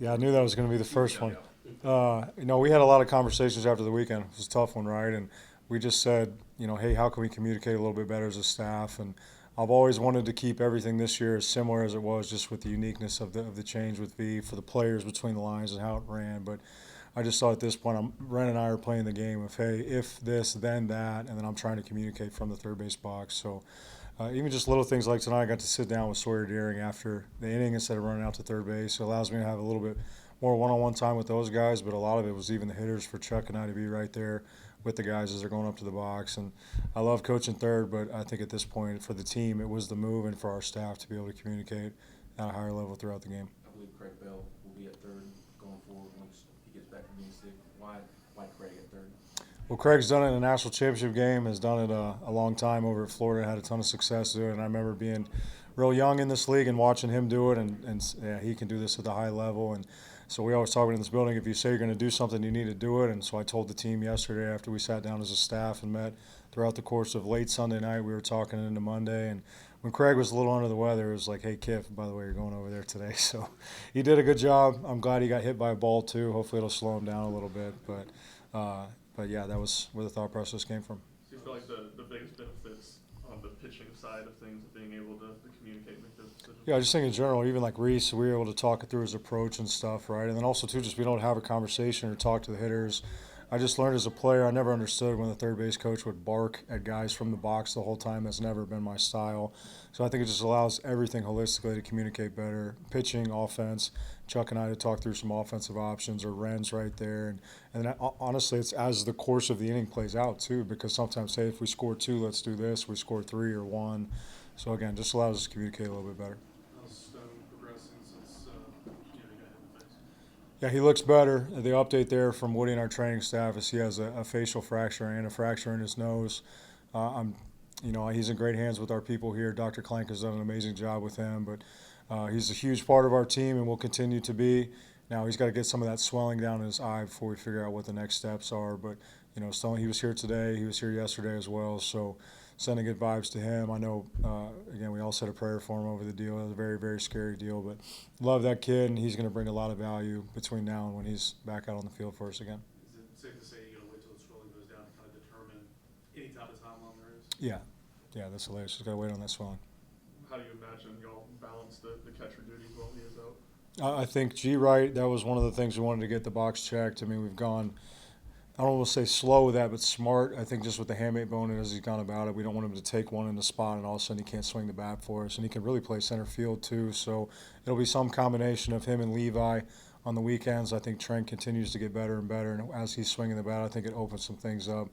Yeah, I knew that was going to be the first one. We had a lot of conversations after the weekend. It was a tough one, right? And we just said, hey, how can we communicate a little bit better as a staff? And I've always wanted to keep everything this year as similar as it was, just with the uniqueness of the change with V for the players between the lines and how it ran. But I just thought at this point, Ren and I are playing the game of, hey, if this, then that, and then I'm trying to communicate from the third base box. So even just little things like tonight, I got to sit down with Sawyer Deering after the inning instead of running out to third base. It allows me to have a little bit more one-on-one time with those guys, but a lot of it was even the hitters for Chuck and I to be right there with the guys as they're going up to the box. And I love coaching third, but I think at this point for the team, it was the move and for our staff to be able to communicate at a higher level throughout the game. I believe Craig Bell will be at third going forward once he gets back from being sick. Why Craig at third? Well, Craig's done it in a national championship game, has done it a long time over at Florida, had a ton of success doing it. And I remember being real young in this league and watching him do it, and yeah, he can do this at a high level. And so we always talk about in this building, if you say you're going to do something, you need to do it. And so I told the team yesterday after we sat down as a staff and met throughout the course of late Sunday night, we were talking into Monday. And when Craig was a little under the weather, it was like, hey, Kiff, by the way, you're going over there today. So he did a good job. I'm glad he got hit by a ball, too. Hopefully it'll slow him down a little bit. But yeah, that was where the thought process came from. Do you feel like the biggest benefits on the pitching side of things, of being able to communicate and make those decisions? Yeah, I just think in general, even like Reese, we were able to talk it through his approach and stuff, right? And then also, too, just we don't have a conversation or talk to the hitters. I just learned as a player, I never understood when the third base coach would bark at guys from the box the whole time. That's never been my style. So I think it just allows everything holistically to communicate better. Pitching, offense, Chuck and I to talk through some offensive options, or Ren's right there. And then honestly, it's as the course of the inning plays out, too, because sometimes, hey, if we score 2, let's do this. We score 3 or 1. So, again, just allows us to communicate a little bit better. How's Stone progressing since you got hit in the face? Yeah, he looks better. The update there from Woody and our training staff is he has a facial fracture and a fracture in his nose. He's in great hands with our people here. Dr. Clank has done an amazing job with him, but he's a huge part of our team and will continue to be. Now he's got to get some of that swelling down in his eye before we figure out what the next steps are. But Stone, he was here today. He was here yesterday as well. So sending good vibes to him. I know, again, we all said a prayer for him over the deal. It was a very, very scary deal, but love that kid, and he's going to bring a lot of value between now and when he's back out on the field for us again. Is it safe to say you got to wait till the swelling goes down to kind of determine any type of timeline there is? Yeah, that's hilarious. Just got to wait on that swelling. How do you imagine y'all balance the catcher duties while he is out? I think G. Wright, that was one of the things we wanted to get the box checked. I mean, we've gone, I don't want to say slow with that, but smart. I think just with the hamate bone and as he's gone about it, we don't want him to take one in the spot and all of a sudden he can't swing the bat for us. And he can really play center field too. So it'll be some combination of him and Levi on the weekends. I think Trent continues to get better and better. And as he's swinging the bat, I think it opens some things up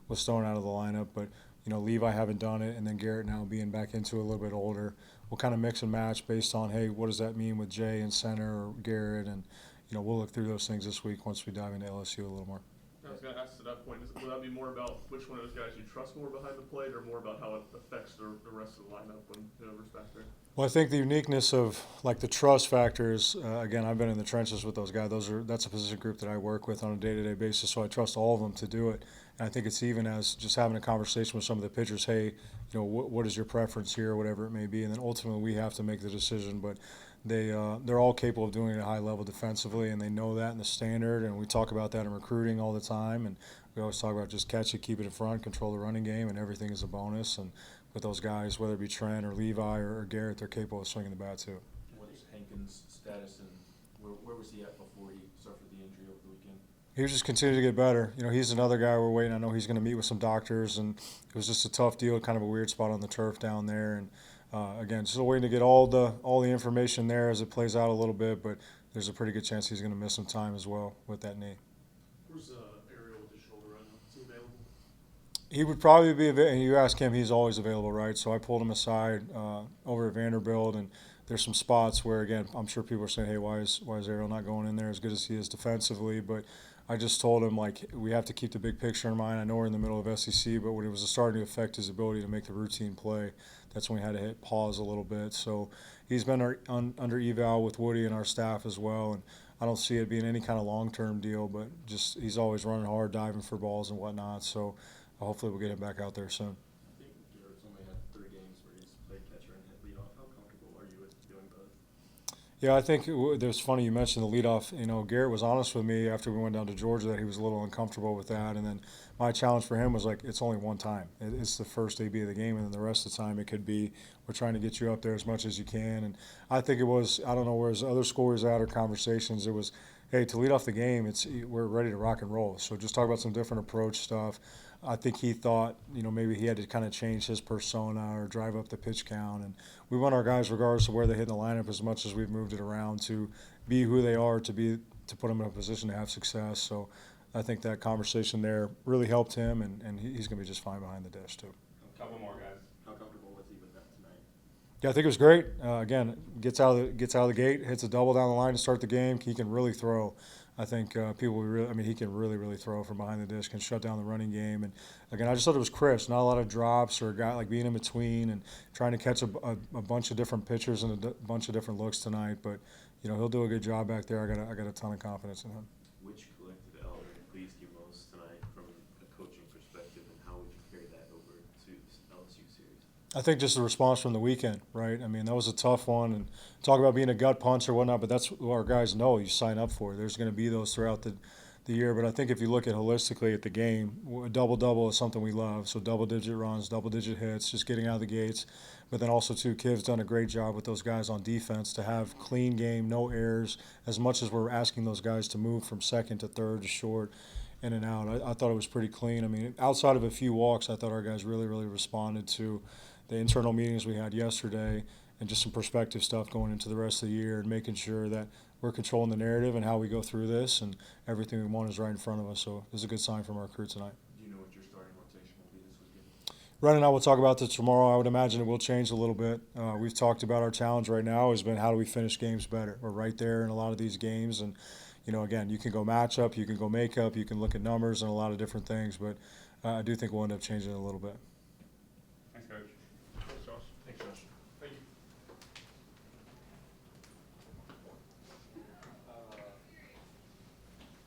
with Stone out of the lineup. But, Levi haven't done it, and then Garrett now being back into a little bit older. We'll kind of mix and match based on, hey, what does that mean with Jay in center or Garrett? And, we'll look through those things this week once we dive into LSU a little more. I was going to ask to that point, will that be more about which one of those guys you trust more behind the plate, or more about how it affects the rest of the lineup when whoever's back there? Well, I think the uniqueness of the trust factors. Again, I've been in the trenches with those guys. That's a position group that I work with on a day-to-day basis, so I trust all of them to do it. And I think it's even as just having a conversation with some of the pitchers. Hey, what is your preference here, or whatever it may be, and then ultimately we have to make the decision. But they're all capable of doing it at a high level defensively, and they know that in the standard. And we talk about that in recruiting all the time. And we always talk about just catch it, keep it in front, control the running game, and everything is a bonus. And with those guys, whether it be Trent or Levi or Garrett, they're capable of swinging the bat too. What is Hankins' status, and where was he at before he suffered the injury over the weekend? He was just continuing to get better. He's another guy we're waiting. I know he's going to meet with some doctors, and it was just a tough deal, kind of a weird spot on the turf down there. And again, still waiting to get all the information there as it plays out a little bit, but there's a pretty good chance he's going to miss some time as well with that knee. Where's Ariel with his shoulder right now? Is he available? He would probably be available, and you ask him, he's always available, right? So I pulled him aside over at Vanderbilt, and there's some spots where, again, I'm sure people are saying, hey, why is Ariel not going in there as good as he is defensively? But I just told him, we have to keep the big picture in mind. I know we're in the middle of SEC, but when it was starting to affect his ability to make the routine play, that's when we had to hit pause a little bit. So he's been under eval with Woody and our staff as well, and I don't see it being any kind of long-term deal, but just he's always running hard, diving for balls and whatnot. So hopefully we'll get him back out there soon. I think Garrett's only had 3 games where he's played catcher and hit leadoff. How comfortable are you with doing both? Yeah, I think there's funny you mentioned the leadoff. You know, Garrett was honest with me after we went down to Georgia that he was a little uncomfortable with that, and then my challenge for him was like, it's only one time. It's the first AB of the game, and then the rest of the time it could be we're trying to get you up there as much as you can. And I think it was, I don't know where his other scores at or conversations. It was, hey, to lead off the game, we're ready to rock and roll. So just talk about some different approach stuff. I think he thought, you know, maybe he had to kind of change his persona or drive up the pitch count. And we want our guys, regardless of where they hit in the lineup, as much as we've moved it around, to be who they are, to put them in a position to have success. So I think that conversation there really helped him, and he's going to be just fine behind the dish too. A couple more guys. How comfortable was he with that tonight? Yeah, I think it was great. Again, gets out of the gate, hits a double down the line to start the game. He can really throw. I think people will really. I mean, he can really throw from behind the dish. Can shut down the running game. And again, I just thought it was crisp. Not a lot of drops or a guy like being in between and trying to catch a bunch of different pitchers and a bunch of different looks tonight. But you know, he'll do a good job back there. I got a ton of confidence in him. Which collective element pleased you most tonight from a coaching perspective, and how would you carry that over to LSU series? I think just the response from the weekend, right? I mean, that was a tough one, and talk about being a gut punch or whatnot, but that's what our guys know you sign up for. There's going to be those throughout the year, but I think if you look at holistically at the game, a double-double is something we love. So double-digit runs, double-digit hits, just getting out of the gates. But then also, too, Kiv's done a great job with those guys on defense to have clean game, no errors, as much as we're asking those guys to move from second to third to short, in and out. I thought it was pretty clean. I mean, outside of a few walks, I thought our guys really responded to the internal meetings we had yesterday and just some perspective stuff going into the rest of the year and making sure that we're controlling the narrative and how we go through this, and everything we want is right in front of us. So it was a good sign from our crew tonight. Do you know what your starting rotation will be this weekend? Ren and I will talk about this tomorrow. I would imagine it will change a little bit. We've talked about our challenge right now has been how do we finish games better. We're right there in a lot of these games, and you know, again, you can go matchup, you can go makeup, you can look at numbers and a lot of different things, but I do think we'll end up changing it a little bit. Thanks, Coach.